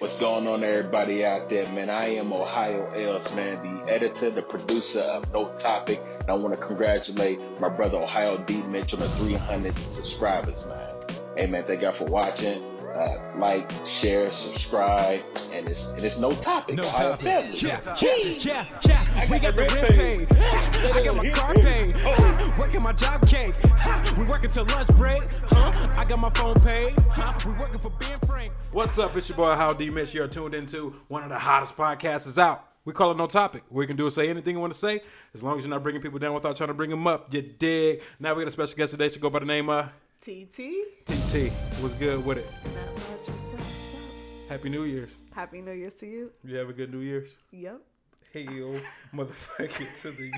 What's going on, everybody out there, man? I am Ohio Els, man, the editor, the producer of No Topic. And I want to congratulate my brother Ohio Dmitchbdt on the 300 subscribers, man. Hey, man, thank y'all for watching. Like, share, subscribe, and it's No Topic. No Ohio Topic. family. Yeah. We got the rent paid. I got my car paid. Working my job cake. We working till lunch break. I got my phone paid. We working for Ben Frank. What's up? It's your boy Ohio Dmitchbdt. You're tuned into one of the hottest podcasts is out. We call it No Topic. What you can do is say anything you want to say, as long as you're not bringing people down without trying to bring them up. You dig? Now we got a special guest today. She go by the name of TT. What's good with it? Not much. What's up? Happy New Year's. Happy New Year's to you. You have a good New Year's? Yep. Hail motherfucking to the year.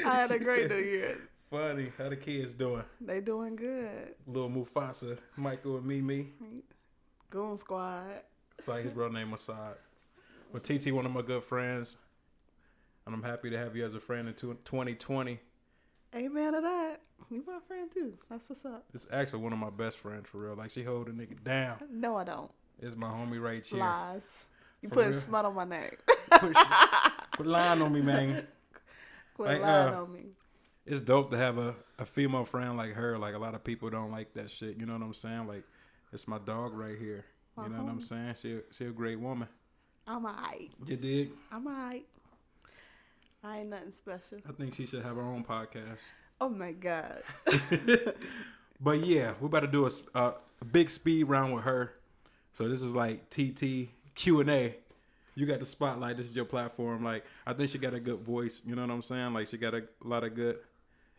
I had a great New Year. Funny. How the kids doing? They doing good. Little Mufasa, Michael and Mimi. Goon Squad. It's like his real name Assad. But TT, one of my good friends. And I'm happy to have you as a friend in 2020. Amen to that. You my friend too. That's what's up. It's actually one of my best friends for real. Like she hold a nigga down. No, I don't. It's my homie right here. Lies. You For putting real? smut on my name. Quit lying on me, man. Quit Like, lying on me. It's dope to have a female friend like her. Like a lot of people don't like that shit. You know what I'm saying? Like it's my dog right here. You know what I'm saying? She a great woman. I'm alright. You dig? I'm alright. I ain't nothing special. I think she should have her own podcast. Oh my God. But yeah, we're about to do a big speed round with her. So this is like TT Q&A. You got the spotlight. This is your platform. Like I think she got a good voice. You know what I'm saying? Like she got a lot of good,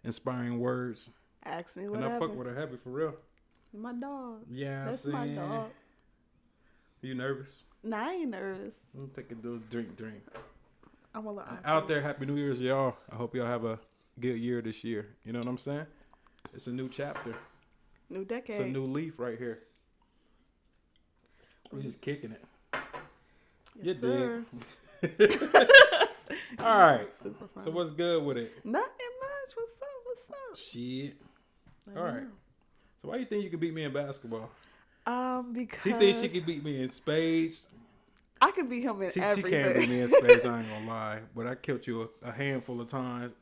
inspiring words. Ask me And whatever. I fuck with her heavy for real. My dog. Yeah, That's my dog. You nervous? Nah, I ain't nervous. I'm taking a drink. I'm a little Out there, happy New Year's, y'all. I hope y'all have a good year this year. You know what I'm saying? It's a new chapter. New decade. It's a new leaf right here. We're just kicking it. Yes, You sir. dig? All right. Super fun. So what's good with it? Nothing much. What's up? Shit. All right. So why you think you can beat me in basketball? Because She thinks she can beat me in spades. I can beat him in She everything. can't beat me in spades. I ain't gonna lie. But I killed you a handful of times.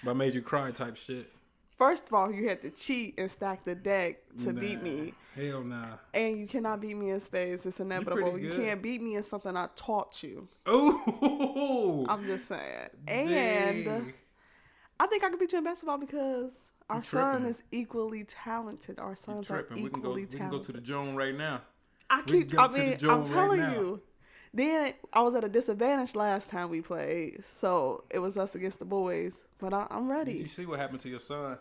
But I made you cry type shit. First of all, you had to cheat and stack the deck to beat me. Hell nah. And you cannot beat me in spades. It's inevitable. pretty You good. can't beat me in something I taught you. Ooh. I'm just saying. Dang. And I think I can beat you in basketball because our son tripping. is equally talented. Our sons are Tripping. We can equally go talented. to the Joan right now. I'm telling you. Then I was at a disadvantage last time we played, so it was us against the boys. But I'm ready. You see what happened to your son?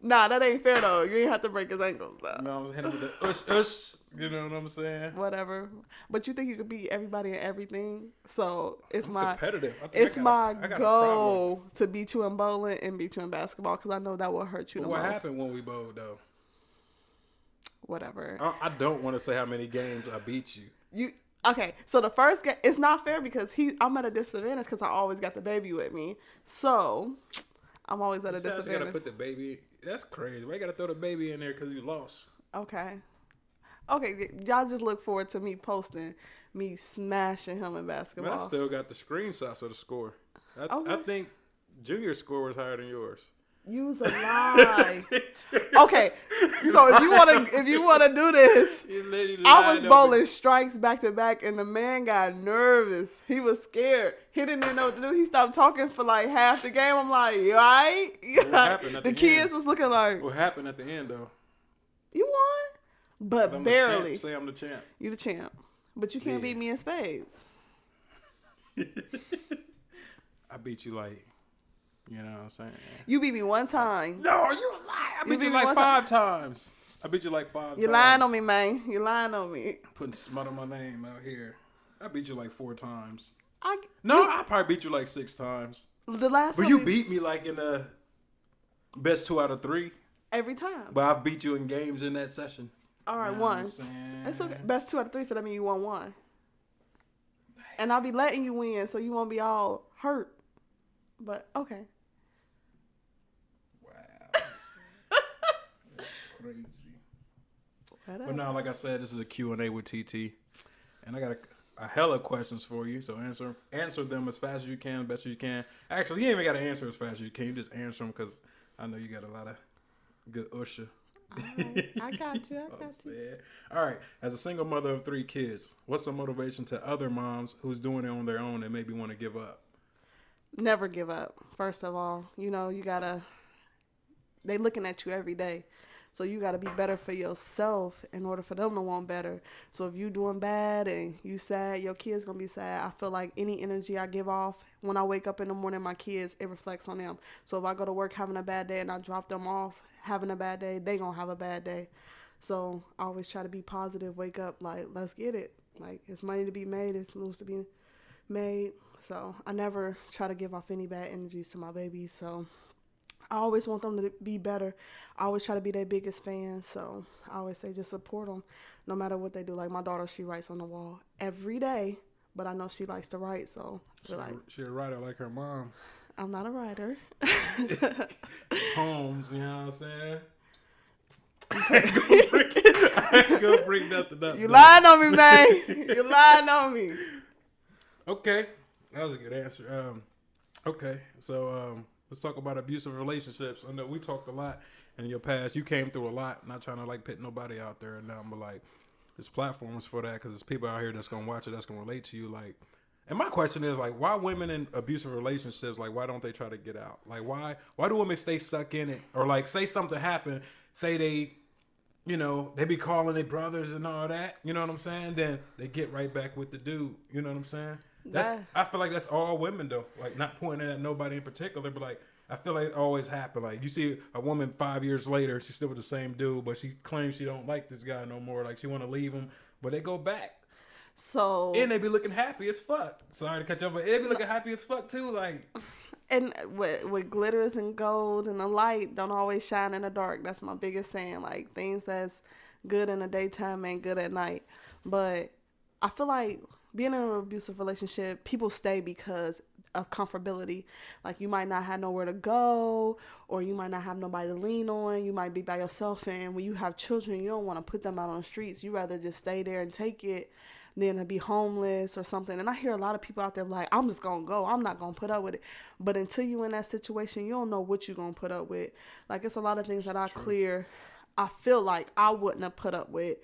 Nah, that ain't fair though. You ain't have to break his ankles though. No, I was hitting with the ush. You know what I'm saying? Whatever. But you think you could beat everybody and everything? So it's my Competitive. I think it's I my got a problem. goal to beat you in bowling and beat you in basketball because I know that will hurt you But the what most. happened when we bowled though? Whatever. I don't want to say how many games I beat you. Okay? So the first game, it's not fair because I'm at a disadvantage because I always got the baby with me. So I'm always at a You gotta disadvantage. put the baby. That's crazy. Why you gotta throw the baby in there because you lost? Okay, y'all just look forward to me posting me smashing him in basketball. Man, I still got the screenshots of the score. I Okay. think Junior's score was higher than yours. Use a lie. Okay, so if you wanna do this, I was bowling strikes back to back, and the man got nervous. He was scared. He didn't even know what to do. He stopped talking for like half the game. I'm like, you alright? What happened at The the kids end? was looking like, What happened at the end though? you won, but I'm barely. The champ. Say I'm the champ. You the champ, but you can't Yeah. beat me in spades. I beat you like, you know what I'm saying? You beat me one time. No, you a lie. I beat you like 5 times. I beat you like 5 times. You lying on me, man. You lying on me. Putting smut on my name out here. I beat you like 4 times. I probably beat you like 6 times. the last But time you we- beat me like in the best 2 out of 3. every time. But I beat you in games in that session. All right, You know what I'm once. saying? It's okay. Best 2 out of 3, so that means you won 1. And I'll be letting you win, so you won't be all hurt. But okay. Wow. That's crazy. But now, like I said, this is a Q&A with TT. And I got a hella questions for you. So answer them as fast as you can, best as you can. Actually, you ain't even got to answer as fast as you can. You just answer them because I know you got a lot of good usher. Right. I got you. All right. As a single mother of 3 kids, what's the motivation to other moms who's doing it on their own and maybe want to give up? Never give up. First of all, you gotta. They looking at you every day, so you gotta be better for yourself in order for them to want better. So if you doing bad and you sad, your kids gonna be sad. I feel like any energy I give off when I wake up in the morning, my kids, it reflects on them. So if I go to work having a bad day and I drop them off having a bad day, they gonna have a bad day. So I always try to be positive, wake up, like, let's get it. Like, it's money to be made, it's moves to be made. So I never try to give off any bad energies to my babies. So I always want them to be better. I always try to be their biggest fan. So I always say just support them no matter what they do. Like my daughter, she writes on the wall every day, but I know she likes to write. So she a writer like her mom. I'm not a writer. Poems, you know what I'm saying? I ain't gonna bring nothing up. You lying on me, man. You lying on me. Okay. That was a good answer. Okay. So let's talk about abusive relationships. I know we talked a lot in your past. You came through a lot. Not trying to like pit nobody out there now, but like this platform is for that because there's people out here that's gonna watch it, that's gonna relate to you. Like, and my question is like, why women in abusive relationships? Like, why don't they try to get out? Like, why do women stay stuck in it? Or like, say something happened, say they, they be calling their brothers and all that. You know what I'm saying? Then they get right back with the dude. You know what I'm saying? I feel like that's all women though. Like, not pointing at nobody in particular, but like, I feel like it always happen. Like, you see a woman 5 years later, she's still with the same dude, but she claims she don't like this guy no more. Like, she want to leave him, but they go back. So and they be looking happy as fuck. Sorry to cut you off, but they be looking happy as fuck too. Like, and what glitters and gold and the light don't always shine in the dark. That's my biggest saying. Like, things that's good in the daytime ain't good at night. But I feel like being in an abusive relationship, people stay because of comfortability. Like, you might not have nowhere to go, or you might not have nobody to lean on. You might be by yourself, and when you have children, you don't want to put them out on the streets. You rather just stay there and take it than to be homeless or something. And I hear a lot of people out there like, I'm just gonna go, I'm not gonna put up with it. But until you in that situation, you don't know what you're gonna put up with. Like, it's a lot of things that I feel like I wouldn't have put up with,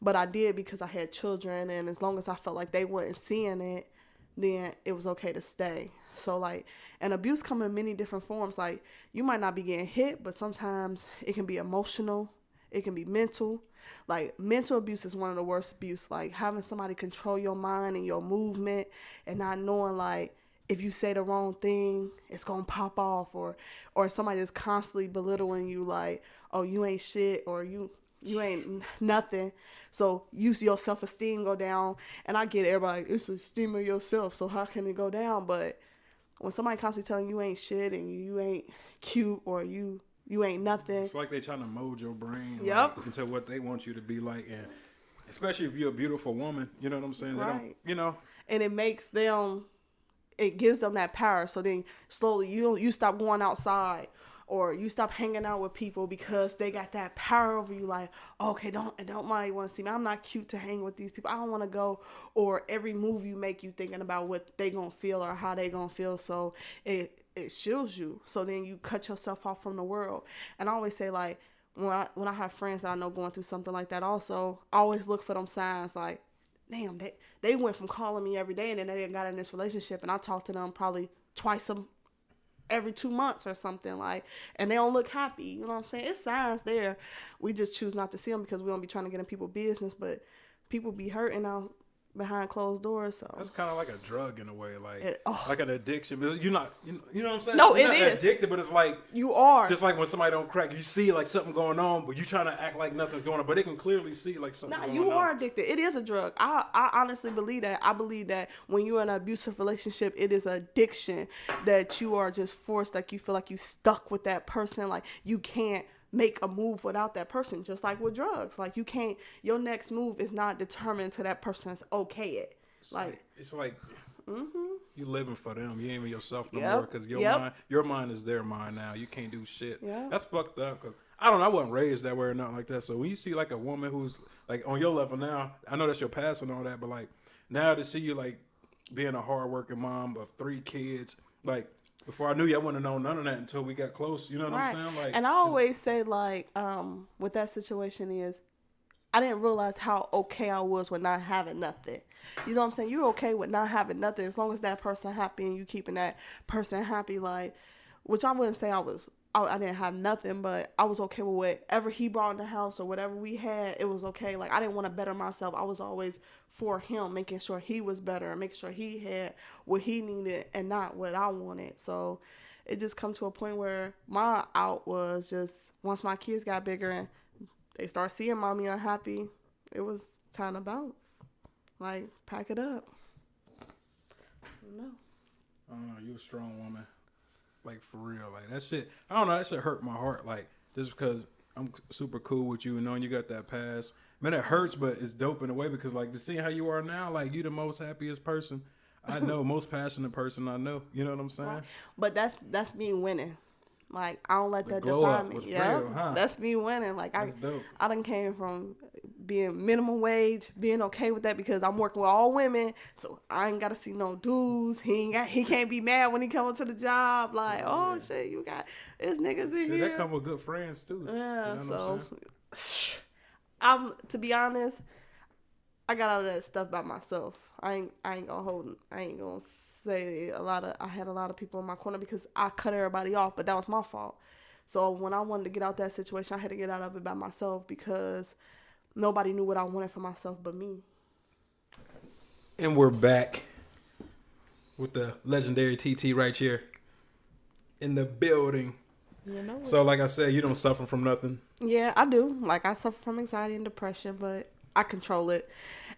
but I did because I had children, and as long as I felt like they wasn't seeing it, then it was okay to stay. So like, and abuse come in many different forms. Like, you might not be getting hit, but sometimes it can be emotional, it can be mental. Like, mental abuse is one of the worst abuse. Like, having somebody control your mind and your movement, and not knowing, like, if you say the wrong thing, it's gonna pop off, or somebody just constantly belittling you, like, oh, you ain't shit, or you ain't nothing. So your self-esteem go down. And I get everybody, it's esteem of yourself, so how can it go down? But when somebody constantly telling you ain't shit, and you ain't cute, or you ain't nothing. It's like they trying to mold your brain into what they want you to be like. And especially if you're a beautiful woman, you know what I'm saying? Right. They don't, And it gives them that power. So then slowly you stop going outside, or you stop hanging out with people because they got that power over you. Like, okay, don't mind want to see me. I'm not cute to hang with these people. I don't want to go. Or every move you make, you thinking about what they gonna feel or how they gonna feel. So it shields you. So then you cut yourself off from the world. And I always say, like, when I have friends that I know going through something like that also, I always look for them signs. Like, damn, they went from calling me every day, and then they got in this relationship, and I talk to them probably twice every 2 months or something, like, and they don't look happy. You know what I'm saying? It's signs there. We just choose not to see them because we don't be trying to get in people's business, but people be hurting out behind closed doors. So it's kind of like a drug in a way, like an addiction. But you're not, you know what I'm saying? No, you're it not is addicted, but it's like you are. Just like when somebody don't crack, you see like something going on, but you trying to act like nothing's going on, but they can clearly see like something going on. You are addicted. It is a drug. I honestly believe that. I believe that when you're in an abusive relationship, it is an addiction that you are just forced. Like, you feel like you stuck with that person. Like, you can't make a move without that person. Just like with drugs. Like, you can't. Your next move is not determined until that person's okay it. It's like you living for them. You ain't even yourself no more, because your mind is their mind now. You can't do shit. Yep. That's fucked up. Cause I don't know. I wasn't raised that way or nothing like that. So when you see like a woman who's like on your level now, I know that's your past and all that, but like now to see you like being a hardworking mom of 3 kids, like before I knew you, I wouldn't have known none of that until we got close. You know what I'm saying? Like, and I always say like, with that situation is, I didn't realize how okay I was with not having nothing. You know what I'm saying? You're okay with not having nothing as long as that person happy and you keeping that person happy. Like, which I wouldn't say I didn't have nothing, but I was okay with whatever he brought in the house or whatever we had. It was okay. Like, I didn't want to better myself. I was always for him, making sure he was better and making sure he had what he needed and not what I wanted. So it just come to a point where my out was just, once my kids got bigger and they start seeing mommy unhappy, it was time to bounce. Like, pack it up. No. I don't know. You a strong woman. Like, for real. Like, that shit, I don't know. That shit hurt my heart. Like, just because I'm super cool with you and knowing you got that past. Man, it hurts, but it's dope in a way because, like, to see how you are now, like, you the most happiest person I know, most passionate person I know. You know what I'm saying? Right. But that's me winning. Like, I don't let The that glow define up me. was Yeah, real, huh? that's me winning. Like, That's dope. I done came from being minimum wage, being okay with that because I'm working with all women, so I ain't gotta see no dudes. He can't be mad when he come to the job. Like, oh shit, you got this niggas in here. That come with good friends too. Yeah, you know so I'm to be honest, I got out of that stuff by myself. I ain't gonna say I had a lot of people in my corner because I cut everybody off, but that was my fault. So when I wanted to get out that situation, I had to get out of it by myself because nobody knew what I wanted for myself but me. And we're back with the legendary TT right here in the building. You know So like I said, you don't suffer from nothing. Yeah, I do. Like, I suffer from anxiety and depression, but I control it.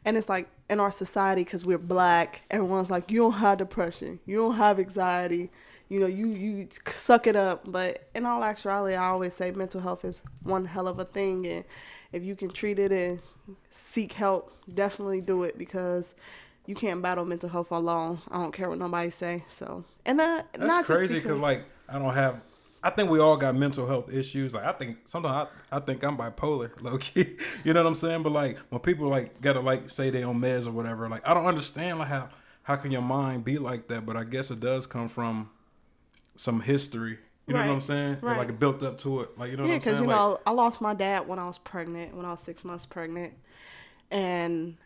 And it's like in our society, because we're black, everyone's like, you don't have depression, you don't have anxiety, you know, you suck it up. But in all actuality, I always say mental health is one hell of a thing, and if you can treat it and seek help, definitely do it, because you can't battle mental health alone. I don't care what nobody say. So, and that's not crazy because like I think we all got mental health issues. Like, I think sometimes I think I'm bipolar, low key. You know what I'm saying? But like when people like gotta like say they on meds or whatever, like I don't understand like how can your mind be like that? But I guess it does come from some history. You know what I'm saying? Right. Like it built up to it. Like, you know what I'm because saying? you Like, know, I lost my dad when I was 6 months pregnant, and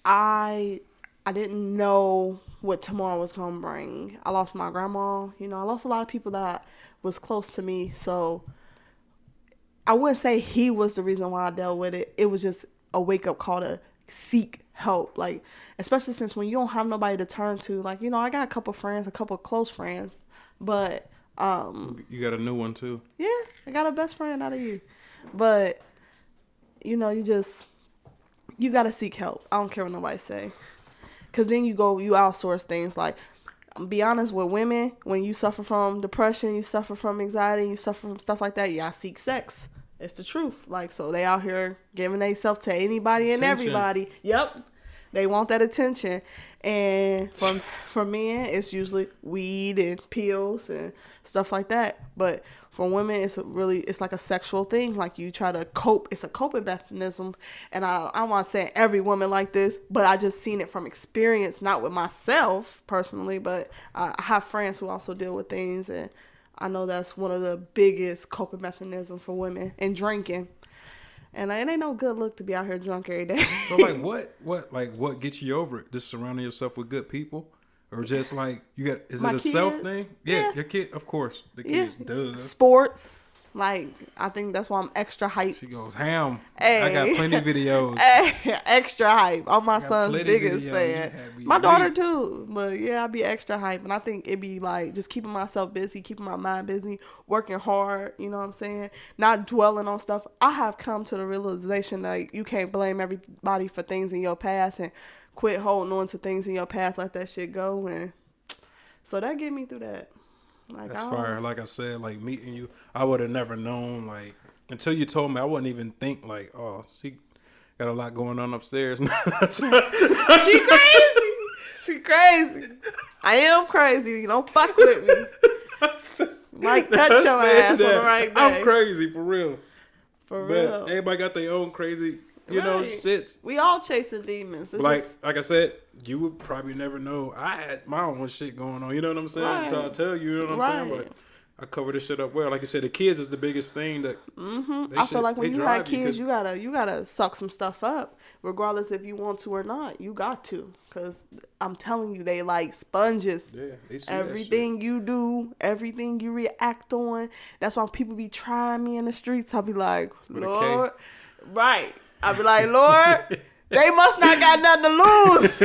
I didn't know what tomorrow was gonna bring. I lost my grandma. You know, I lost a lot of people that was close to me. So I wouldn't say he was the reason why I dealt with it. It was just a wake up call to seek help. Like, especially since when you don't have nobody to turn to. Like, you know, I got a couple close friends, but you got a new one too. yeah, I got a best friend out of you. But you know, you gotta seek help. I don't care what nobody say. Cause then you outsource things. Like, be honest with women, when you suffer from depression, you suffer from anxiety, you suffer from stuff like that, y'all seek sex. It's the truth. Like, so they out here giving themselves to anybody and everybody. Yep. They want that attention. And for men, it's usually weed and pills and stuff like that. But for women, it's like a sexual thing. Like, you try to cope. It's a coping mechanism. And I want to say every woman like this, but I just seen it from experience, not with myself personally, but I have friends who also deal with things. And I know that's one of the biggest coping mechanisms for women, and drinking. And it ain't no good look to be out here drunk every day. So like what gets you over it? Just surrounding yourself with good people? Or just like is it a self thing? Yeah, your kid, of course. The kids does. Sports. Like, I think that's why I'm extra hype. She goes ham. Hey. I got plenty of videos. Hey, extra hype. I'm my son's biggest fan. My daughter too. But yeah, I be extra hype. And I think it be like just keeping myself busy, keeping my mind busy, working hard, you know what I'm saying? Not dwelling on stuff. I have come to the realization that you can't blame everybody for things in your past, and quit holding on to things in your past, let that shit go. And so that get me through that. Like, that's fire. Like I said, like meeting you, I would have never known. Like, until you told me, I wouldn't even think like, oh, she got a lot going on upstairs. She crazy. She crazy. I am crazy. You don't fuck with me. Might cut your ass on the right day. I'm crazy for real. For But real. everybody got their own crazy, you know, shits. We all chasing demons. It's Like just, I said, you would probably never know. I had my own shit going on. You know what I'm saying? Right. Until I tell you, you know what I'm saying? But I cover this shit up well. Like I said, the kids is the biggest thing that. I feel like when you have kids, you gotta suck some stuff up, regardless if you want to or not. You got to, cause I'm telling you, they like sponges. Yeah, they see Everything you do, everything you react on. That's why people be trying me in the streets. I'll be like, With a Lord, right? I'll be like, Lord, they must not got nothing to lose.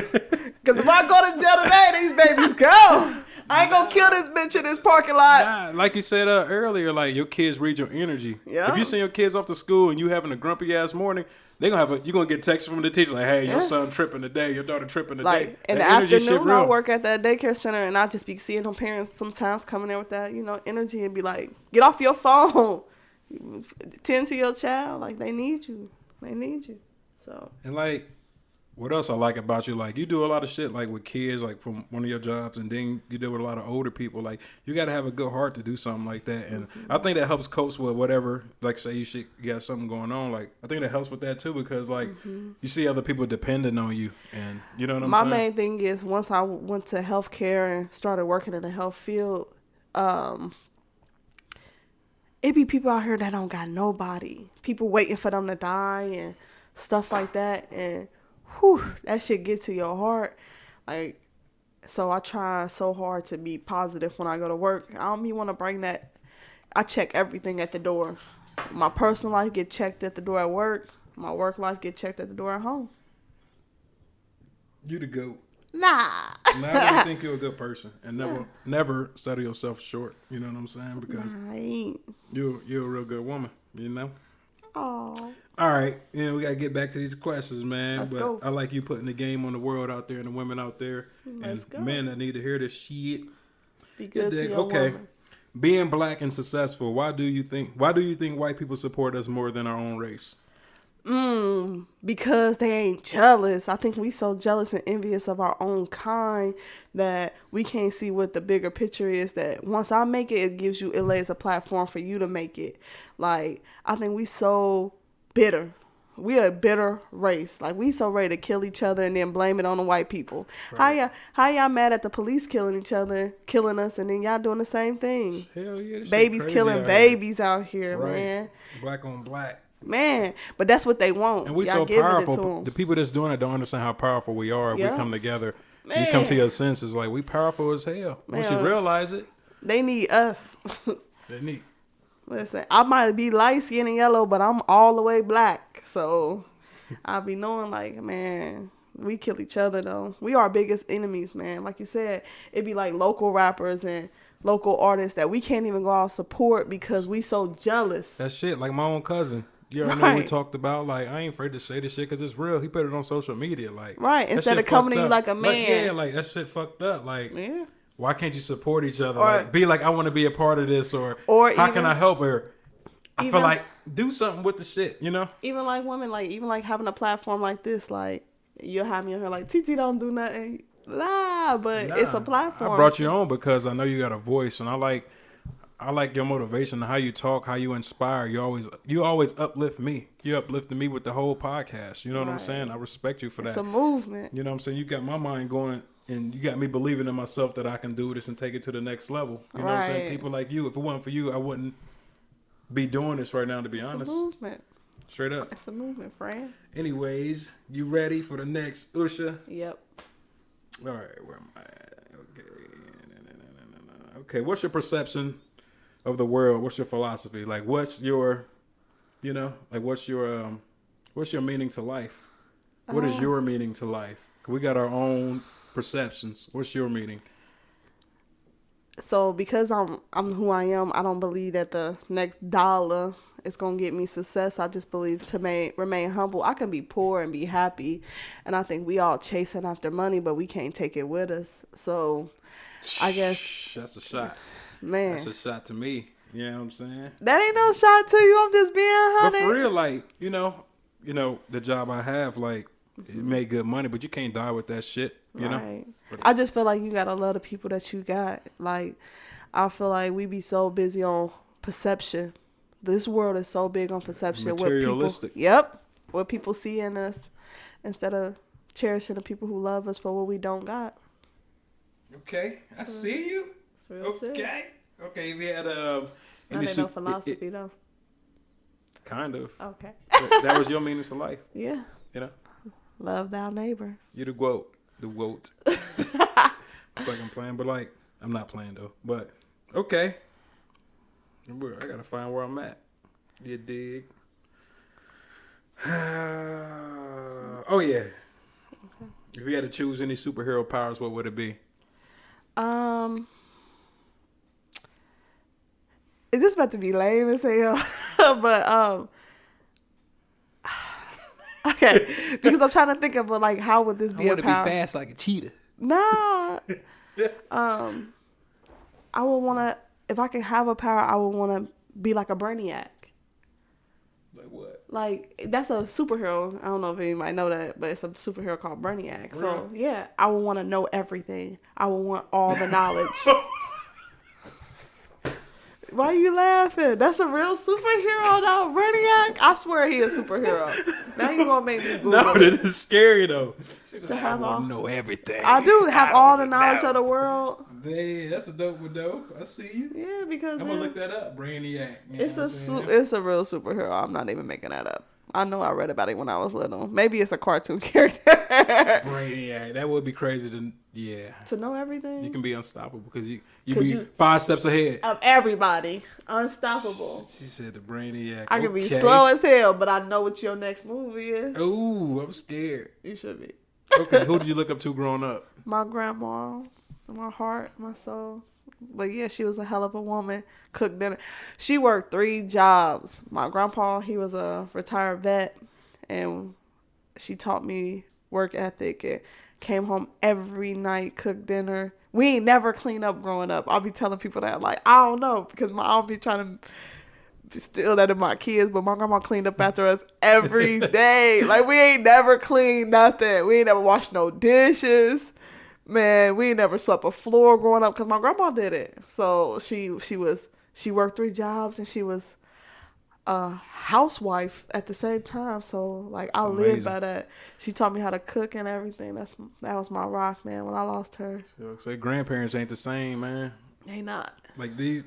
Cause if I go to jail today, these babies go. I ain't gonna kill this bitch in this parking lot. Nah, like you said earlier, like your kids read your energy. Yeah. If you send your kids off to school and you having a grumpy ass morning, they gonna you're gonna get texts from the teacher like, "Hey, your son tripping today, your daughter tripping today." Like in the That energy shit afternoon, I real. work at that daycare center, and I just be seeing them parents sometimes coming in with that, energy and be like, "Get off your phone, tend to your child. Like they need you, So And like, what else I like about you? Like, you do a lot of shit like with kids, like from one of your jobs, and then you deal with a lot of older people. Like, you got to have a good heart to do something like that. And I think that helps coach with whatever. Like, say you got something going on. Like, I think that helps with that too because like you see other people depending on you, and you know what I'm saying. My main thing is once I went to healthcare and started working in the health field, it be people out here that don't got nobody. People waiting for them to die and stuff like that, and that shit get to your heart. Like, so I try so hard to be positive when I go to work. I don't even want to bring that. I check everything at the door. My personal life get checked at the door at work. My work life get checked at the door at home. You the goat. Nah. Now I really think you're a good person, and never settle yourself short. You know what I'm saying? Because I ain't. you're a real good woman. You know. Oh. All right, we gotta get back to these questions, man. Let's but go. I like you putting the game on the world out there and the women out there, Let's and go. men that need to hear this shit. Be good to your Okay, woman. being black and successful. Why do you think white people support us more than our own race? Because they ain't jealous. I think we so jealous and envious of our own kind that we can't see what the bigger picture is, that once I make it, it lays a platform for you to make it. Like, I think we so bitter. We a bitter race. Like, we so ready to kill each other and then blame it on the white people. Right. How y'all mad at the police killing each other, killing us, and then y'all doing the same thing? Hell yeah, this Babies shit crazy killing out babies out here, Right. man. Black on black. Man, but that's what they want. And we Y'all so giving it to powerful. 'em. The people that's doing it don't understand how powerful we are. If Yeah. we come together. Man. You come to your senses. Like, we powerful as hell. Once you Man. realize it, They need us. they need. Listen, I might be light skinned and yellow, but I'm all the way black. So I'll be knowing, like, man, we kill each other, though. We are our biggest enemies, man. Like you said, it'd be like local rappers and local artists that we can't even go out support because we so jealous. That shit, like my own cousin. You already know we Right. talked about, like, I ain't afraid to say this shit because it's real. He put it on social media, like. Right, that instead shit of coming to fucked you up. like a man. Yeah, like, that shit fucked up. Like, Yeah. why can't you support each other? Or- Like, be like, I want to be a part of this, or Or how even- can I help her? I feel even- like, do something with the shit, you know? Even like women, like, even like having a platform like this, like, you'll have me on here like, TT don't do nothing. But it's a Nah, platform. I brought you on because I know you got a voice, and I like your motivation, how you talk, how you inspire. You always uplift me. You uplifted me with the whole podcast. You know what I'm Right. saying? I respect you for It's that. a movement. You know what I'm saying? You got my mind going, and you got me believing in myself that I can do this and take it to the next level. You know what I'm saying? Right. People like you, if it wasn't for you, I wouldn't be doing this right now, to be It's honest. a movement. Straight up. It's a movement, friend. Anyways, you ready for the next Usha? Yep. All right, where am I at? Okay, what's your perception of the world? What's your philosophy? Like, what's your meaning to life? What is your meaning to life? We got our own perceptions. What's your meaning? So because I'm who I am, I don't believe that the next dollar is gonna get me success. I just believe to remain humble. I can be poor and be happy, and I think we all chasing after money, but we can't take it with us. So I guess, That's a shot. man, That's a shot to me. You know what I'm saying? that ain't no shot to you. I'm just being But honest. for real, like, you know, the job I have, like, it made good money, but you can't die with that shit, you know? Right. I just feel like you got a lot of people that you got. Like, I feel like we be so busy on perception. This world is so big on perception. Materialistic. What people see in us instead of cherishing the people who love us for what we don't got. Okay, I see you. It's real shit. Okay. We had That ain't no philosophy though. Kind of. Okay. That was your meanings of life. Yeah. You know. Love thou neighbor. You the goat. It's like I'm playing, but like I'm not playing though. But okay. I gotta find where I'm at. You dig? Oh yeah. Okay. If you had to choose any superhero powers, what would it be? Is this about to be lame as hell? But okay, because I'm trying to think of like how would this be a power? I want to be fast like a cheetah. Nah. I would want to, if I could have a power, I would want to be like a brainiac. Like what? Like, that's a superhero. I don't know if anybody know that, but it's a superhero called Brainiac. Really? So, yeah, I would want to know everything. I would want all the knowledge. Why are you laughing? That's a real superhero, though. Brainiac? I swear he a superhero. Now you going to make me Google No, it. that is scary, though. I want to know everything. I do have all the knowledge of the world. Dang, that's a dope one, though. I see you. Yeah, because I'm going to look that up. Brainiac. You know it's a real superhero. I'm not even making that up. I know I read about it when I was little. Maybe it's a cartoon character. Brainiac. That would be crazy to, yeah. To know everything? You can be unstoppable because you be 5 steps ahead. Of everybody. Unstoppable. She said the Brainiac. I can be slow as hell, but I know what your next movie is. Ooh, I'm scared. You should be. Okay, who did you look up to growing up? My grandma. My heart, my soul. But yeah, she was a hell of a woman. Cooked dinner. She worked 3 jobs. My grandpa, he was a retired vet, and she taught me work ethic and came home every night, cooked dinner. We ain't never cleaned up growing up. I'll be telling people that, like, I don't know, because my mom be trying to steal that in my kids, but my grandma cleaned up after us every day. Like, we ain't never cleaned nothing. We ain't never washed no dishes. Man, we never swept a floor growing up because my grandma did it. So she worked 3 jobs and she was a housewife at the same time. So like I lived by that. She taught me how to cook and everything. That was my rock, man. When I lost her, so grandparents ain't the same, man. They not like these.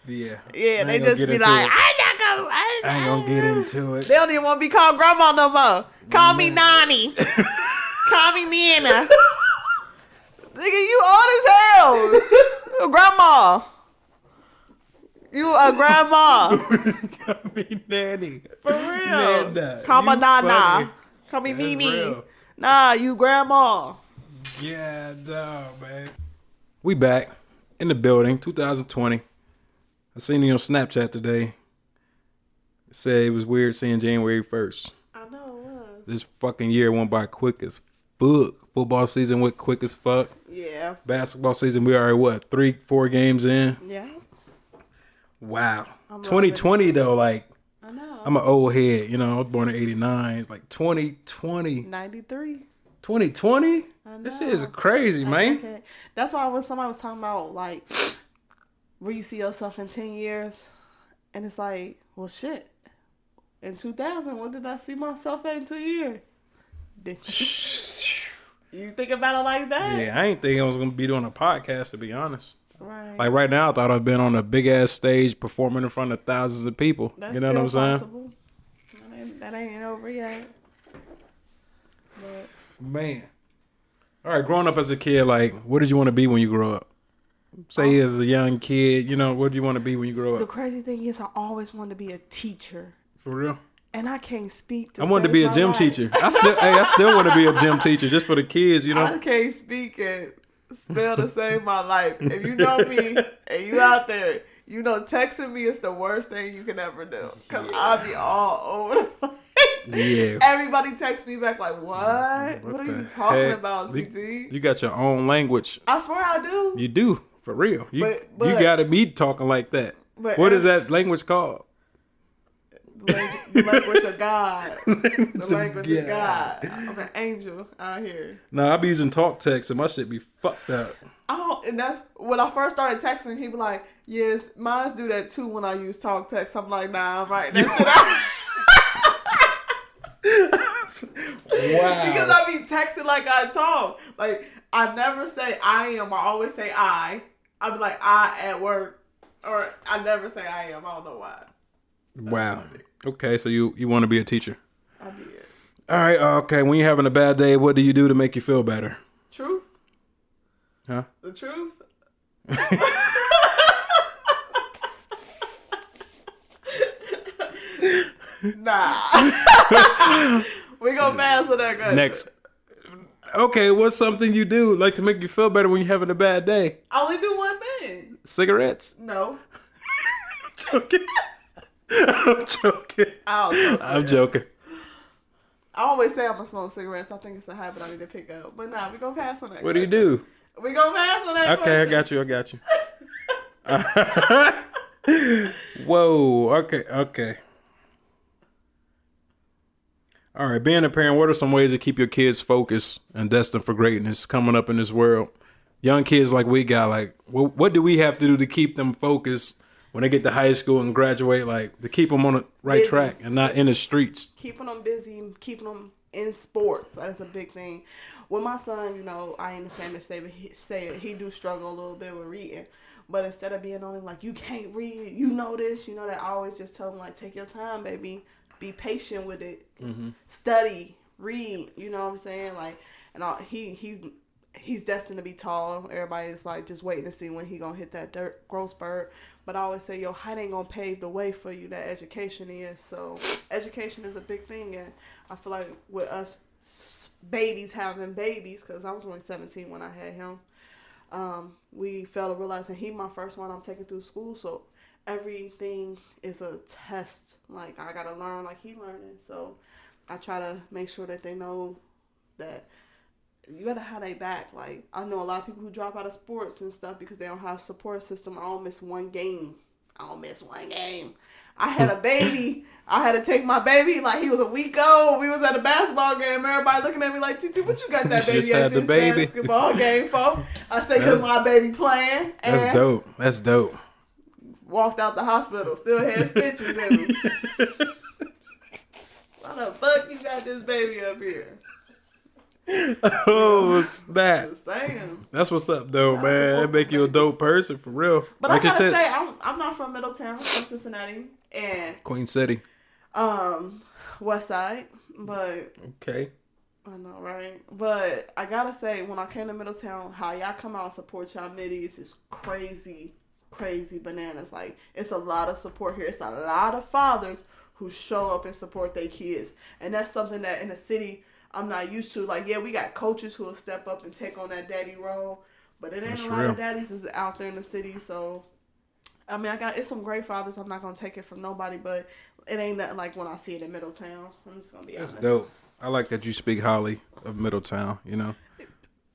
Yeah. Yeah, they just be like, I ain't gonna get into it. They don't even want to be called grandma no more. Call me Nani. Call me Nina. Nigga, you old as hell. Grandma. You a grandma. Call me Nanny. For real. Nana. Call me Nana. Funny. Call me That's Mimi. real. Nah, you grandma. Yeah, no, man. We back in the building, 2020. I seen you on Snapchat today. It said it was weird seeing January 1st. I know it was. This fucking year went by quick as fuck. Football season went quick as fuck. Yeah. Basketball season, we already, 3-4 games in? Yeah. Wow. 2020, though, like, I know. I'm an old head. You know, I was born in 89. It's like 2020. 93. 2020? I know. This shit is crazy, man. Okay. That's why when somebody was talking about, like, where you see yourself in 10 years, and it's like, well, shit. In 2000, what did I see myself at in 2 years? You think about it like that? Yeah, I ain't think I was going to be doing a podcast, to be honest. Right. Like right now, I thought I'd been on a big-ass stage performing in front of thousands of people. That's you know what I'm saying? Possible. That ain't over yet. But Man. All right, growing up as a kid, like, what did you want to be when you grow up? Say as a young kid, you know, what do you want to be when you grow the up? crazy thing is I always wanted to be a teacher. For real? And I can't speak to I wanted to be a gym teacher. I still want to be a gym teacher just for the kids, you know? I can't speak and spell to save my life. If you know me and you out there, you know texting me is the worst thing you can ever do. Because I'll be all over the place. Yeah. Everybody texts me back like, what? What are you talking about, TT? You got your own language. I swear I do. You do, for real. You But got to be talking like that. But What is that language called? The language of God. The language of God. I'm an angel out here. Nah, I be using talk text and my shit be fucked up. And that's when I first started texting. He be like, "Yes, mine do that too." When I use talk text, I'm like, "Nah, I'm writing that shit out." Wow. Because I be texting like I talk. Like I never say I am. I always say I. I be like I at work, or I never say I am. I don't know why. Wow. Okay, so you want to be a teacher? I did. All right. Okay. When you're having a bad day, what do you do to make you feel better? Truth. Huh? The truth. Nah. We gonna pass on that question. Next. Okay, what's something you do like to make you feel better when you're having a bad day? I only do one thing. Cigarettes? No. Joking. I'm joking. I'm joking. I always say I'm gonna smoke cigarettes. I think it's a habit I need to pick up. But nah, we gonna pass on that. What do you do? We gonna pass on that. Okay, question. I got you. Whoa. Okay. All right, being a parent, what are some ways to keep your kids focused and destined for greatness coming up in this world? Young kids like we got, like, what do we have to do to keep them focused when they get to high school and graduate, like, to keep them on the right track and not in the streets? Keeping them busy, keeping them in sports. That's a big thing. With my son, you know, I ain't the famous say he do struggle a little bit with reading. But instead of being on him like, you can't read, you know this, you know that, I always just tell him, like, take your time, baby. Be patient with it. Mm-hmm. Study, read. You know what I'm saying? Like, and he's destined to be tall. Everybody's like just waiting to see when he gonna hit that growth spurt. But I always say, your height ain't gonna pave the way for you. That education is. So education is a big thing, and I feel like with us babies having babies, because I was only 17 when I had him. We failed to realize that he my first one I'm taking through school, so everything is a test. Like, I gotta learn like he learning. So I try to make sure that they know that you gotta have their back. Like, I know a lot of people who drop out of sports and stuff because they don't have a support system. I don't miss one game. I had a baby. I had to take my baby like he was a week old. We was at a basketball game. Everybody looking at me like, Titi, what you got that baby at this basketball game for? I say, because my baby playing. And That's dope. Walked out the hospital, still had stitches in him. Why the fuck you got this baby up here? Oh, snap. Just saying. That's what's up, though, man. That make you a dope person, for real. But like I gotta say, I'm not from Middletown. I'm from Cincinnati. And Queen City. West Side. But okay. I know, right? But I gotta say, when I came to Middletown, how y'all come out and support y'all middies is crazy bananas. Like, it's a lot of support here. It's a lot of fathers who show up and support their kids. And that's something that in the city I'm not used to. Like, yeah, we got coaches who will step up and take on that daddy role, but it ain't a lot of daddies is out there in the city. So I mean, it's some great fathers. I'm not gonna take it from nobody, but it ain't nothing like when I see it in Middletown. I'm just gonna be honest. That's dope. I like that you speak highly of Middletown, you know.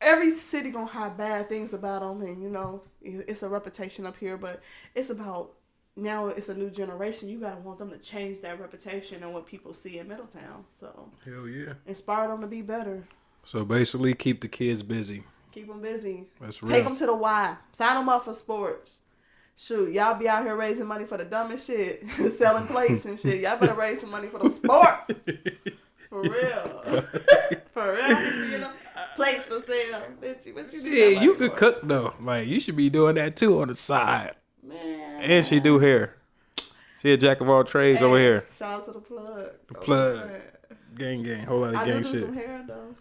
Every city gonna have bad things about them, and you know, it's a reputation up here, but it's about now it's a new generation. You gotta want them to change that reputation and what people see in Middletown. So hell yeah, inspire them to be better. So basically, keep the kids busy. Keep them busy. That's real. Take them to the Y. Sign them up for sports. Shoot, y'all be out here raising money for the dumbest shit, selling plates and shit. Y'all better raise some money for those sports. For real. For real. You know, plates for sale. Bitch, what you do? Yeah, you could cook though. Like, you should be doing that too on the side. Man. And she do hair. She a jack of all trades over here. Shout out to the plug. The plug. Gang. Whole lot of gang do shit. Some hair though.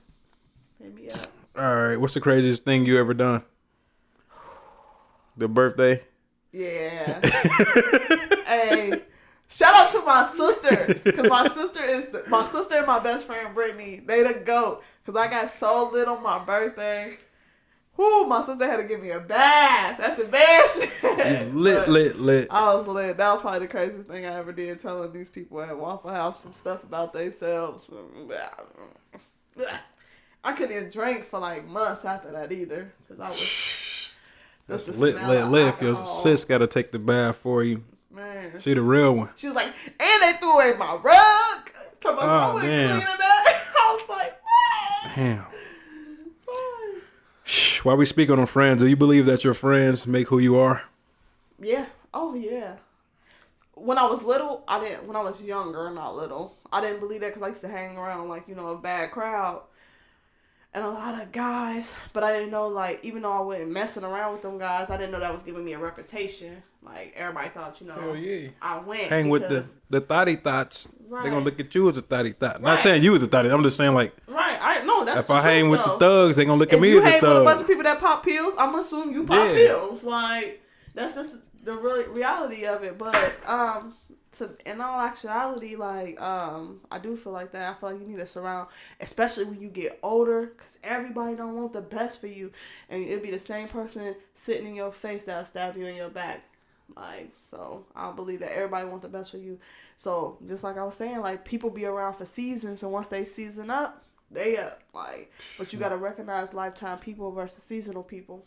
Hit me up. All right. What's the craziest thing you ever done? The birthday? Yeah. Hey. Shout out to my sister, because my sister and my best friend Brittany. They the GOAT, because I got so lit on my birthday. Whoo, my sister had to give me a bath. That's embarrassing. Lit. I was lit. That was probably the craziest thing I ever did, telling these people at Waffle House some stuff about themselves. I couldn't even drink for like months after that either, because I was. That's lit. If your sis got to take the bath for you. Man. She the real one. She was like, and they threw away my rug. Come on, I wasn't damn. cleaning that. I was like, Damn. While we speak on friends, do you believe that your friends make who you are? yeah. Oh, yeah. When I was little, I didn't. When I was younger, not little, I didn't believe that because I used to hang around, like, you know, a bad crowd. And a lot of guys, but I didn't know, like, even though I wasn't messing around with them guys, I didn't know that was giving me a reputation. Like, everybody thought, you know, Hell yeah. I went. Hang with the thotty thoughts. Right. They're going to look at you as a thotty thought. Right. Not saying you as a thotty. I'm just saying, like, Right. I know that's if I hang with the thugs, they're going to look at if me you as a hang with a bunch thug. of people that pop pills, I'm going to assume you pop pills. Like, that's just the reality of it. But, in all actuality, like, I do feel like that. I feel like you need to surround, especially when you get older, because everybody don't want the best for you. And it'll be the same person sitting in your face that'll stab you in your back. Like, so I don't believe that everybody wants the best for you. So just like I was saying, like, people be around for seasons, and once they season up, they up. Like, but you got to recognize lifetime people versus seasonal people.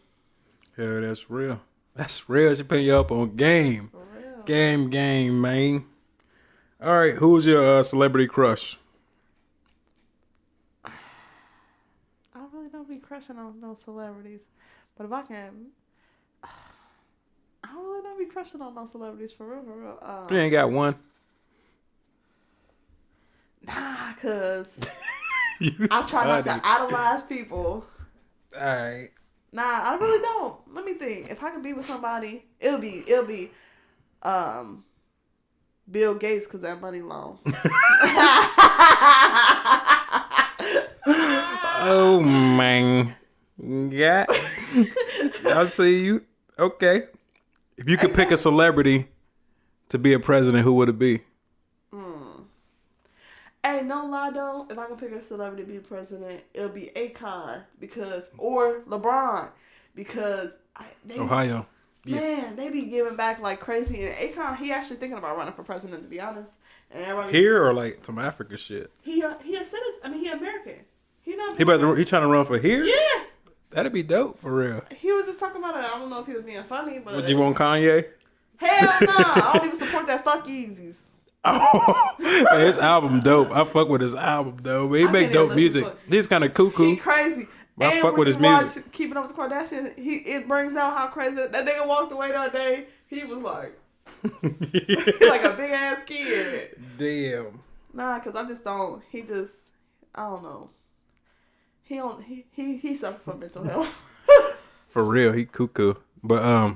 Yeah, that's real. That's real. She putting you up on game. For real. Game, man. All right, who's your celebrity crush? I really don't be crushing on no celebrities. But if I can, I really don't be crushing on no celebrities for real. You ain't got one. Nah, because I try not to idolize people. All right. Nah, I really don't. Let me think. If I can be with somebody, it'll be Bill Gates, because that money long. Oh, man. Yeah. I see you. Okay. If you could pick a celebrity to be a president, who would it be? Hey, no lie though, if I can pick a celebrity to be president, it'll be Akon or LeBron, because Ohio. Man, they be giving back like crazy. And Akon, he actually thinking about running for president, to be honest. And everybody Here or like some Africa shit? He a citizen. I mean, he American. He not. He trying to run for here? Yeah. That'd be dope for real. He was just talking about it. I don't know if he was being funny, but Would you want Kanye? Hell no! I don't even support that. Fuck Yeezys. Oh, his album dope. I fuck with his album though. He make dope music. He's kind of cuckoo. He crazy. But I fuck with his music. Keeping Up with the Kardashians, it brings out how crazy that nigga walked away the other day. He was like, like a big ass kid. Damn. Nah, cause I just don't. I don't know. He suffered from mental health. For real, he cuckoo. But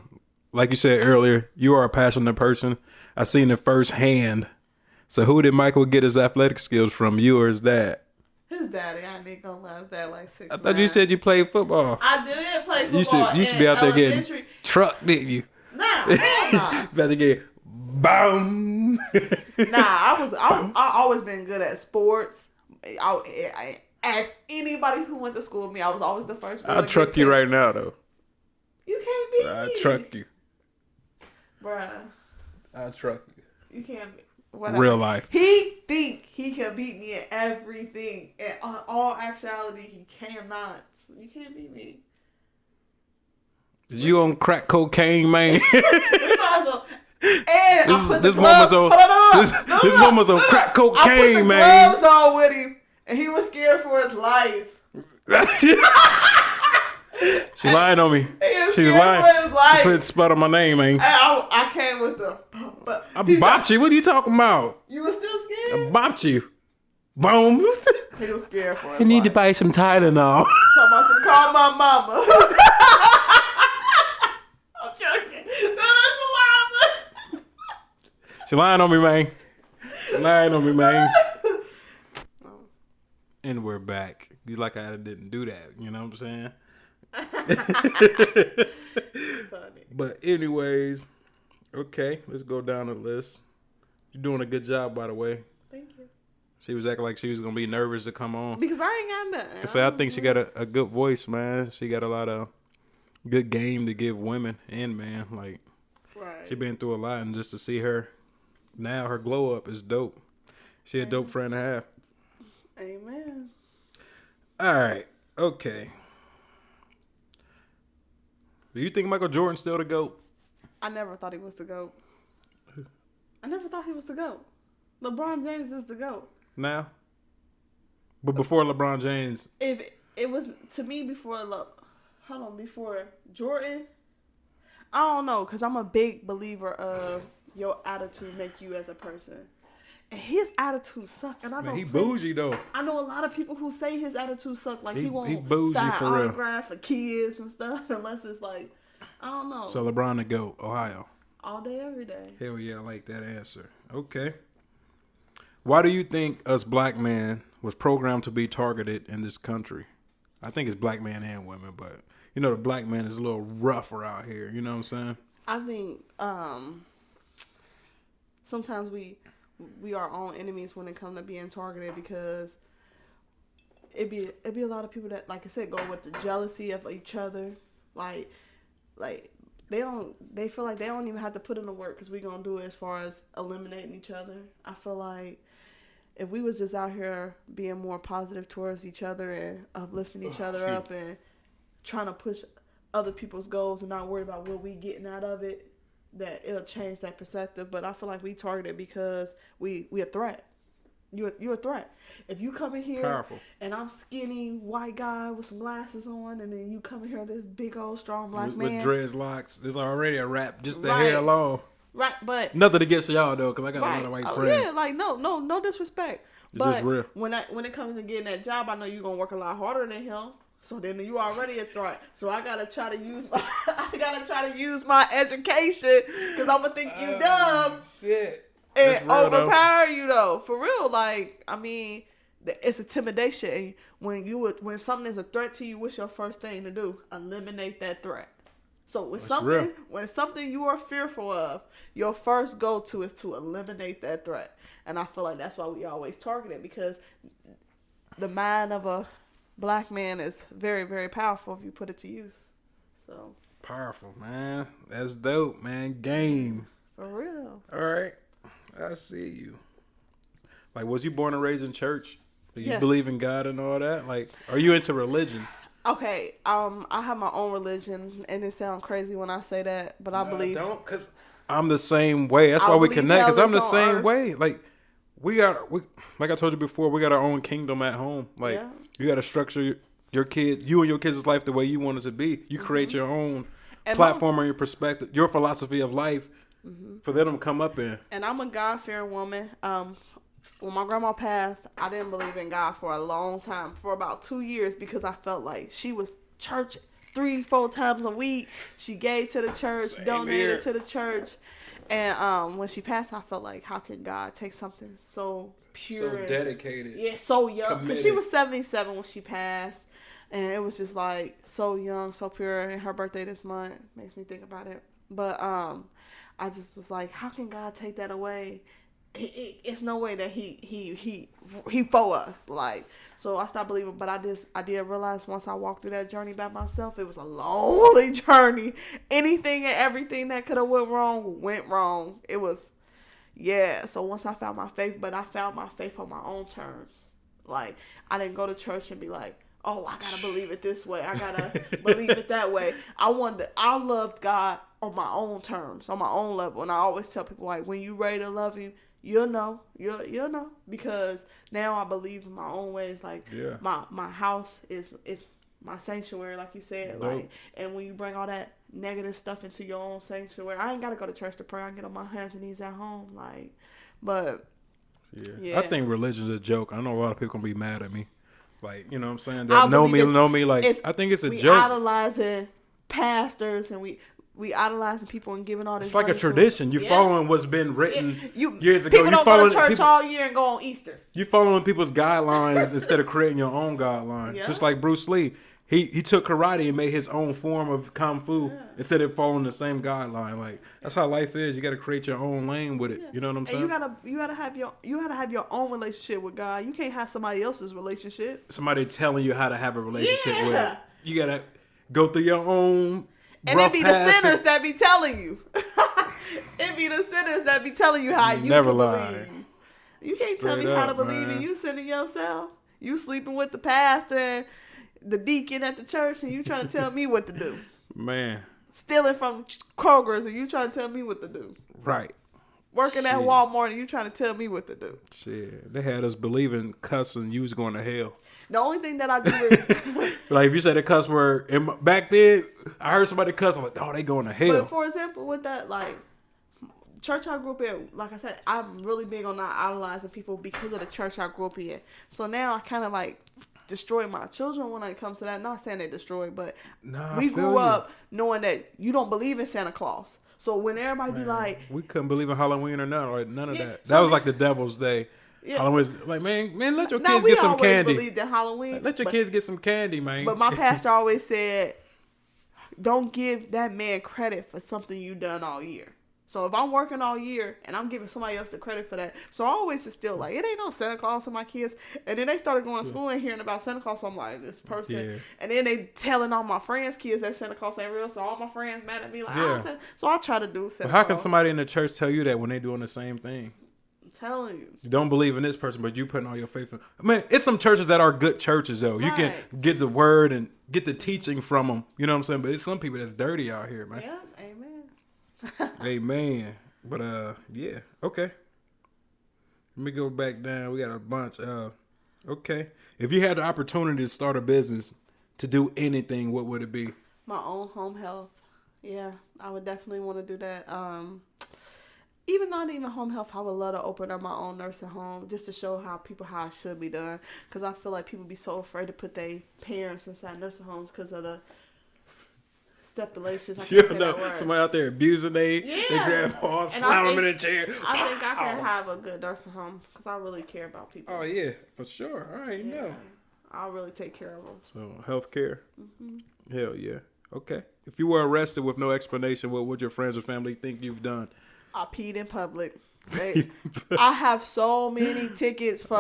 like you said earlier, you are a passionate person. I seen it firsthand. So who did Michael get his athletic skills from? You or his dad? His daddy. I ain't gonna lie. His dad like 6'9". I thought you said you played football. I did play football. You should be out there getting trucked, didn't you? Nah, hell nah. About to get boom. Nah, I always been good at sports. I ask anybody who went to school with me. I was always the first girl. I'll truck you right now though. You can't beat me. I'll truck you. Bruh. I'll truck you. You can't beat whatever. Real life. He think he can beat me in everything. In all actuality, he cannot. You can't beat me. Is you on crack cocaine, man? We might as well. And this woman's on crack cocaine, I put the man. gloves on with him, and he was scared for his life. She lying on me. She's lying. She put spot on my name, man. I came with the. But I bopped you. What are you talking about? You were still I scared? bopped you. Boom. He was scared for his You need life. to buy some Tylenol. Talking about some call my mama. I'm joking. No, that's a lie. She lying on me, man. She lying on me, man. And we're back. You like I didn't do that. You know what I'm saying? Funny. But anyways, okay, let's go down the list. You're doing a good job, by the way. Thank you. She was acting like she was gonna be nervous to come on. Because I ain't got nothing. So I think she got a good voice, man. She got a lot of good game to give women and man. Like, Right. she been through a lot, and just to see her now, her glow up is dope. She a dope friend to have. Amen. All right, okay. Do you think Michael Jordan's still the GOAT? I never thought he was the GOAT. I never thought he was the GOAT. LeBron James is the GOAT. Now? But before LeBron James... If it was, to me, before Jordan, I don't know, because I'm a big believer of your attitude make you as a person. And his attitude sucked. And I know he bougie, though. I know a lot of people who say his attitude sucked. Like, he won't bougie sign for real. autographs for kids and stuff unless it's like, I don't know. So LeBron the GOAT, Ohio. All day, every day. Hell yeah, I like that answer. Okay. Why do you think us black men was programmed to be targeted in this country? I think it's black men and women, but you know the black man is a little rougher out here. You know what I'm saying? I think sometimes we are our own enemies when it comes to being targeted, because it'd be a lot of people that, like I said, go with the jealousy of each other. Like they feel like they don't even have to put in the work because we're gonna do it as far as eliminating each other. I feel like if we was just out here being more positive towards each other and uplifting each other up and trying to push other people's goals and not worry about what we getting out of it, that it'll change that perspective. But I feel like we targeted because we a threat. You're a threat. If you come in here Powerful. And I'm skinny white guy with some glasses on, and then you come in here this big old strong black man with dreadlocks, there's already a rap just the Right. hair alone. right, but Nothing against y'all though, because I got a lot of white friends. yeah, like no disrespect. It's But just real. when it comes to getting that job, I know you're gonna work a lot harder than him. So then you already a threat. So I gotta try to use my education because I'm gonna think you dumb Shit. and That's real, though. overpower you though. For real, like I mean, it's intimidation. And when something is a threat to you, what's your first thing to do? Eliminate that threat. So when something you are fearful of, your first go-to is to eliminate that threat. And I feel like that's why we always target it, because the mind of a black man is very, very powerful if you put it to use. So Powerful, man. That's dope, man. Game. for real. All right. I see you. Like, was you born and raised in church? Do you Yes. believe in God and all that? Like, are you into religion? Okay, I have my own religion, and it sounds crazy when I say that, but I believe. Don't, cause I'm the same way. That's I why we believe connect. Cause hell I'm the is on same earth. way. Like like I told you before, we got our own kingdom at home. Like Yeah. you got to structure your kid, you and your kids' life the way you want it to be. You create your own And platform or your perspective, your philosophy of life for them to come up in. And I'm a God-fearing woman. When my grandma passed, I didn't believe in God for a long time, for about 2 years, because I felt like she was church 3-4 times a week. She gave to the church, Same donated here. to the church. And when she passed, I felt like, how can God take something so pure, and- dedicated. yeah, so young, because she committed. was 77 when she passed, and it was just like so young, so pure. And her birthday this month makes me think about it. But I just was like, how can God take that away? It's no way that he for us. Like, so I stopped believing. But I did realize once I walked through that journey by myself, it was a lonely journey. Anything and everything that could have went wrong. It was, yeah. So once I found my faith, but I found my faith on my own terms. Like, I didn't go to church and be like, oh, I gotta believe it this way, I gotta believe it that way. I loved God on my own terms, on my own level. And I always tell people, like, when you ready to love him, you'll know, because now I believe in my own ways. Like, Yeah. my house is my sanctuary, like you said. Dope. Like, and when you bring all that negative stuff into your own sanctuary, I ain't gotta go to church to pray. I can get on my hands and knees at home. Like, but Yeah. I think religion's a joke. I know a lot of people gonna be mad at me. Like, you know what I'm saying? I That know believe me. Like, I think it's a we joke. idolizing pastors, and we idolizing people and giving all this. It's like a money to them. tradition. You're Yeah. following what's been written You years ago. People You don't go following to church people, all year and go on Easter. you following people's guidelines instead of creating your own guideline. Yeah. Just like Bruce Lee. He took karate and made his own form of kung fu instead of following the same guideline. Like, that's how life is. You got to create your own lane with it. You know what I'm saying? And you gotta have your own relationship with God. You can't have somebody else's relationship. Somebody telling you how to have a relationship with Yeah. it. You got to go through your own And rough it be the path. sinners that be telling you. It be the sinners that be telling you how you never can lie. believe. You can't tell me Straight how to up, believe man. in you sinning yourself. You sleeping with the pastor and the deacon at the church, and you trying to tell me what to do. Man, Stealing from Kroger's, and you trying to tell me what to do. right. working at Shit. Walmart and you trying to tell me what to do. Shit, they had us believing cussing you was going to hell. The only thing that I do is Like if you said a cuss word, back then I heard somebody cuss, I'm like, oh, they going to hell. But for example, with that, like, church I grew up in, like I said, I'm really big on not idolizing people because of the church I grew up in. So now I kind of like destroy my children when it comes to that. Not saying they destroy, but we grew up knowing that you don't believe in Santa Claus. So when everybody be like, we couldn't believe in Halloween or none of Yeah, that. so That was like the devil's day. Yeah. Halloween, like man, let your now kids we get some always candy. believed in Halloween. Like, let your kids get some candy, man. But my pastor always said, don't give that man credit for something you done all year. So if I'm working all year and I'm giving somebody else the credit for that, so I always instill like, it ain't no Santa Claus to my kids. And then they started going to school and hearing about Santa Claus. So I'm like, this person. Yeah. And then they telling all my friends' kids that Santa Claus ain't real. So all my friends mad at me like, Yeah. so I try to do Santa But how can Claus. somebody in the church tell you that when they doing the same thing? I'm telling you. You don't believe in this person, but you putting all your faith in. I mean, it's some churches that are good churches, though. You can Right. get the word and get the teaching from them. You know what I'm saying? But it's some people that's dirty out here, man. Yeah, amen. Amen. But yeah, okay. Let me go back down. We got a bunch. Okay. If you had the opportunity to start a business to do anything, what would it be? My own home health. Yeah, I would definitely want to do that. Even not even home health, I would love to open up my own nursing home just to show how it should be done. Because I feel like people be so afraid to put their parents inside nursing homes because of the stipulations. I You can't say know, that word. somebody out there abusing they grandpa, And slam them in a chair. I think I can have a good nursing home because I really care about people. Oh, yeah, for sure. All right, Yeah. know. I'll really take care of them. So, healthcare. Hell yeah. Okay. If you were arrested with no explanation, what would your friends or family think you've done? I peed in public. I have so many tickets for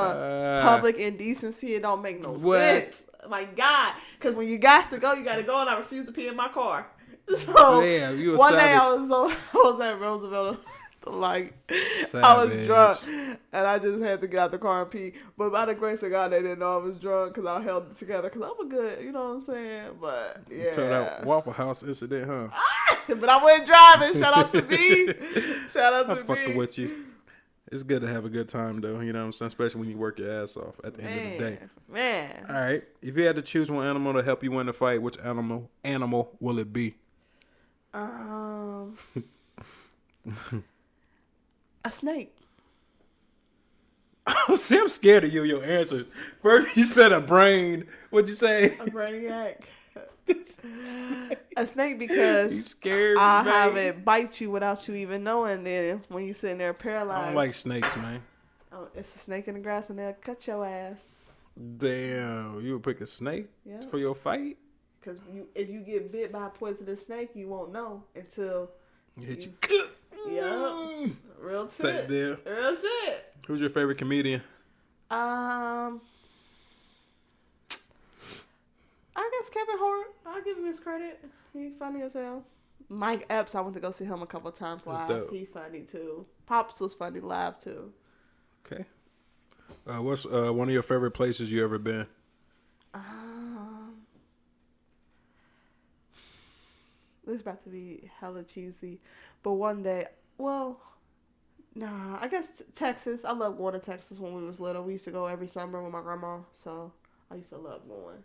public indecency. It don't make no sense. My God. Because when you got to go, and I refuse to pee in my car. So Damn, you a one day savage. I was at Roosevelt. Like, I was drunk. And I just had to get out the car and pee. But by the grace of God, they didn't know I was drunk because I held it together. Because I'm a good, you know what I'm saying? But, yeah. Turned out Waffle House incident, huh? But I wasn't driving. Shout out to B. Shout out to I'm fucking B. with you. It's good to have a good time, though. You know what I'm saying? Especially when you work your ass off at the end of the day. Man. All right. If you had to choose one animal to help you win the fight, which animal will it be? A snake. See, I'm scared of your answer. First, you said a brain. What'd you say? A brainiac. A snake because You scared me, I man. have it bite you without you even knowing. Then when you sitting there paralyzed, I don't like snakes, man. oh, it's a snake in the grass and they'll cut your ass. Damn, you would pick a snake Yeah. for your fight? Because if you get bit by a poisonous snake, you won't know until. Hit you. Yeah. Real Type shit. deal. Real shit. Who's your favorite comedian? I guess Kevin Hart. I'll give him his credit. He's funny as hell. Mike Epps, I went to go see him a couple times live. dope. He funny too. Pops was funny live too. Okay. What's one of your favorite places you ever been? This is about to be hella cheesy, but one day, I guess Texas. I love going to Texas when we was little. We used to go every summer with my grandma, so I used to love going.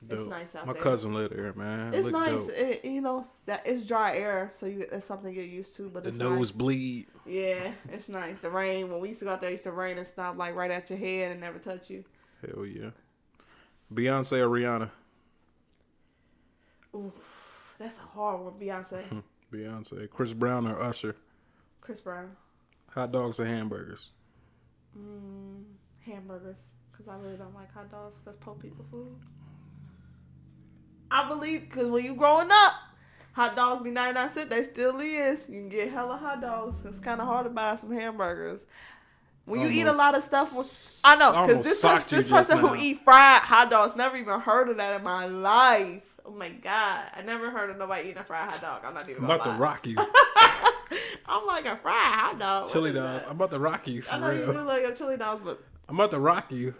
It's Dope. nice out My there. cousin lived there, man. It's Look nice. dope. That it's dry air, so it's something you get used to. But The it's nose nice. bleed. Yeah, it's nice. The rain. When we used to go out there, it used to rain and stop like right at your head and never touch you. Hell yeah. Beyonce or Rihanna? Ooh, that's a hard one. Beyonce, Beyonce. Chris Brown or Usher? Chris Brown, Hot dogs or hamburgers? hamburgers. Cause I really don't like hot dogs. That's poor people food. I believe, cause when you growing up, hot dogs be 99 cents. They still is. You can get hella hot dogs. It's kind of hard to buy some hamburgers. When you eat a lot of stuff, I know, because this person who eat fried hot dogs, never even heard of that in my life. Oh my God. I never heard of nobody eating a fried hot dog. I'm not even I'm gonna about to rock you. I'm like a fried hot dog. Chili What is dogs. that? I'm about to rock you I for know you do real. like your chili dogs, but I'm about to rock you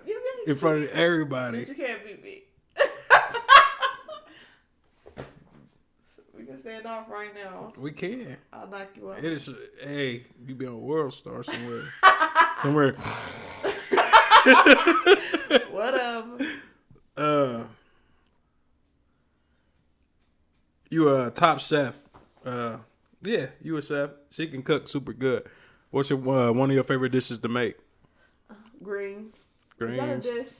in front of everybody. you can't beat me. We can stand off right now. We can. I'll knock you up. It is. Hey, you be on World Star somewhere. Somewhere. Whatever. You a top chef. Yeah, you a chef. She can cook super good. What's your one of your favorite dishes to make? Greens. Greens. Is that a dish?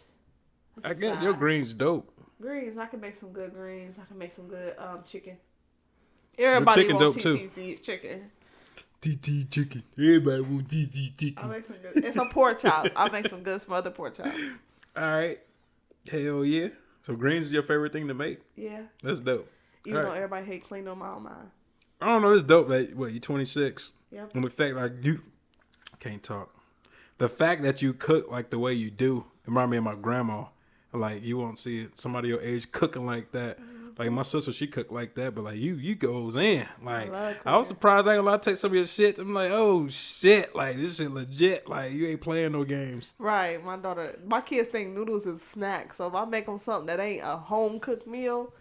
I guess your greens dope. Greens. I can make some good greens. I can make some good chicken. Everybody chicken wants dope, TT chicken. TT chicken. Everybody wants TT chicken. I make some good. It's a pork chop. I make some good smothered pork chops. All right. Hell yeah. So greens is your favorite thing to make? Yeah. That's dope. Even though everybody hate clean on my own mind. I don't know. It's dope. Like, what, you 26? Yep. And the fact, like, you can't talk. The fact that you cook like the way you do, it reminds me of my grandma. Like, you won't see it. Somebody your age cooking like that. Like, my sister, she cooked like that, but, like, you goes in. Like, I was surprised. I ain't gonna take some of your shit. I'm like, oh, shit. Like, this shit legit. Like, you ain't playing no games. Right. My kids think noodles is snacks. So if I make them something that ain't a home-cooked meal,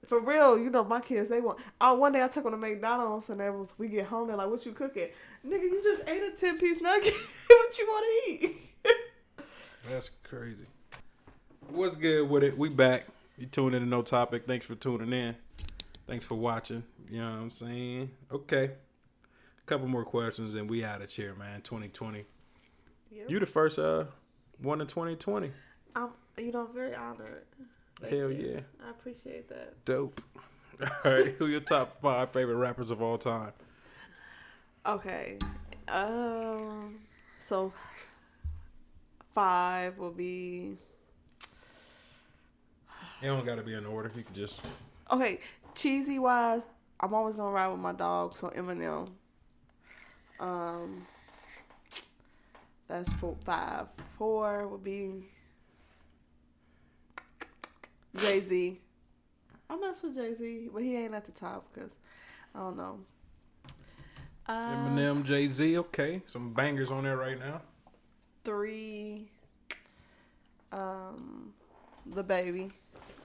for real, you know, my kids, they want... one day I took them to McDonald's, and we get home, they're like, what you cooking? Nigga, you just ate a 10-piece nugget. What you want to eat? That's crazy. What's good with it? We back. You tuned in to No Topic. Thanks for tuning in. Thanks for watching. You know what I'm saying? Okay. A couple more questions and we out of here, man. 2020. Yep. You the first one in 2020. I'm very honored. Hell yeah. I appreciate that. Dope. All right. Who your top 5 favorite rappers of all time? Okay. So 5 will be... It don't got to be in order. You can just... Okay. Cheesy wise, I'm always going to ride with my dog, so Eminem. That's 5. 4 would be Jay-Z. I mess with Jay-Z, but he ain't at the top because I don't know. Eminem, Jay-Z, okay. Some bangers on there right now. 3, The Baby.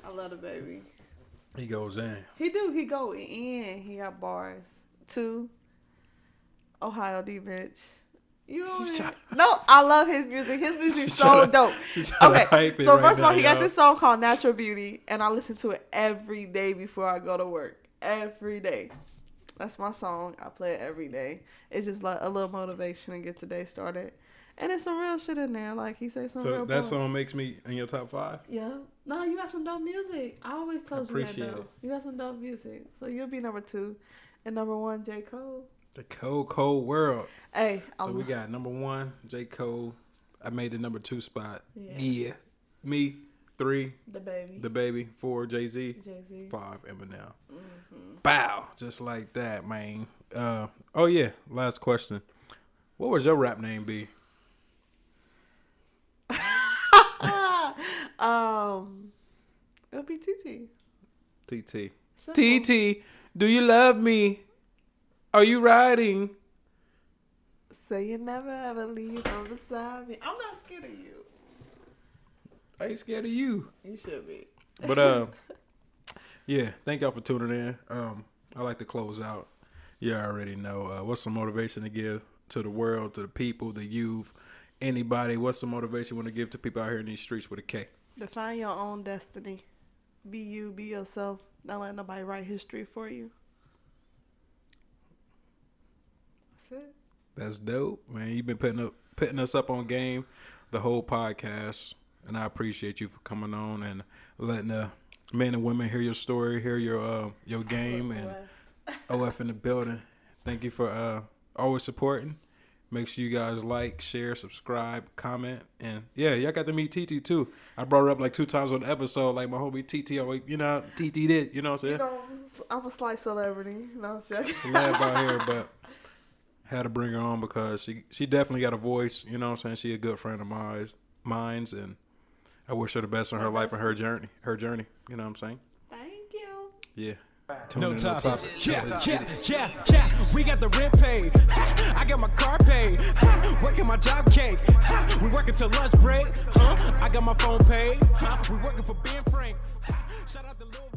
I love The Baby. He goes in. He do. He go in. He got bars. 2, Ohio Dmitchbdt. No, I love his music. His music's so dope. Okay, so first of all, he got this song called Natural Beauty, and I listen to it every day before I go to work. Every day. That's my song. I play it every day. It's just like a little motivation to get the day started. And there's some real shit in there. Like, he says some real that song makes me in your top 5? Yeah. No, you got some dope music. I always told you that, though. It. You got some dope music. So you'll be number 2. And number 1, J. Cole. The cold world. Hey. So we got number 1, J. Cole. I made the number 2 spot. Yeah. Me. 3. The Baby. 4, Jay-Z. 5, Eminem. Mm-hmm. Bow. Just like that, man. Oh, yeah. Last question. What would your rap name be? It'll be TT. TT. Simple. TT, do you love me? Are you riding? Say you never ever leave from beside me. I'm not scared of you. I ain't scared of you. You should be. But yeah, thank y'all for tuning in. I like to close out. You already know what's some motivation to give to the world, to the people, the youth, anybody. What's some motivation you want to give to people out here in these streets with a K? Define your own destiny. Be you, be yourself. Don't let nobody write history for you. That's it. That's dope, man. You've been putting us up on game the whole podcast, and I appreciate you for coming on and letting the men and women hear your story, hear your game, and OF in the building. Thank you for always supporting. Make sure you guys like, share, subscribe, comment, and yeah, y'all got to meet TT too. I brought her up like 2 times on the episode, like my homie TT. Always, TT did, you know what I'm saying? I'm a slight celebrity. No, I'm joking. Celeb out here, but had to bring her on because she definitely got a voice. You know what I'm saying? She a good friend of mine's, and I wish her the best in her life and her journey. You know what I'm saying? Thank you. Yeah. No topic. Yeah. We got the rent paid. I got my car paid. Working my job cake. We working till lunch break. I got my phone paid. We working for Ben Frank. Shout out to Lil